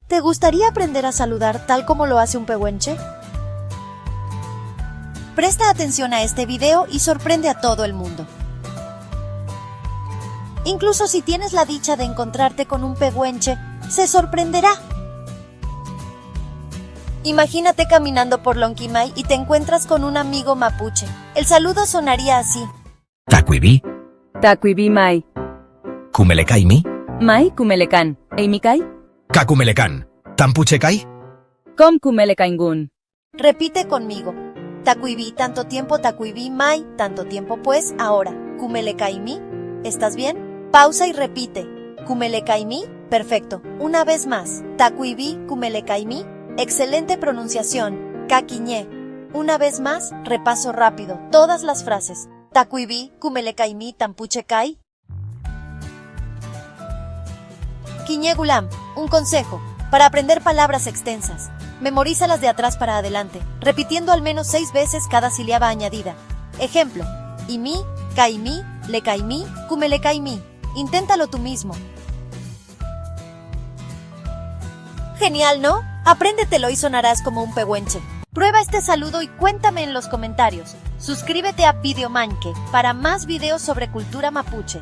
¿Te gustaría aprender a saludar tal como lo hace un pehuenche? Presta atención a este video y sorprende a todo el mundo. Incluso si tienes la dicha de encontrarte con un pehuenche, se sorprenderá. Imagínate caminando por Lonquimay y te encuentras con un amigo mapuche. El saludo sonaría así. Tacuibi, Tacuibi mai. Kumelecaimi, Mai kumelekan. Eimikai? Kakumelecan, Tampuchecai, Com kumelecaingun. Repite conmigo. Tacuibí, tanto tiempo, tacuibí, mai, tanto tiempo pues, ahora. Kumelecaimi, ¿estás bien? Pausa y repite. Kumelecaimi, perfecto. Una vez más. Tacuibí, kumelecaimi, excelente pronunciación. Kaquiñé. Una vez más, repaso rápido, todas las frases. Tacuibí, kumelecaimi, tampuchecai. Quiñé Gulam, un consejo, para aprender palabras extensas. Memorízalas de atrás para adelante, repitiendo al menos 6 veces cada sílaba añadida. Ejemplo, imi, caimí, lecaimí, kumelecaimí. Inténtalo tú mismo. Genial, ¿no? Apréndetelo y sonarás como un pehuenche. Prueba este saludo y cuéntame en los comentarios. Suscríbete a Videomanque para más videos sobre cultura mapuche.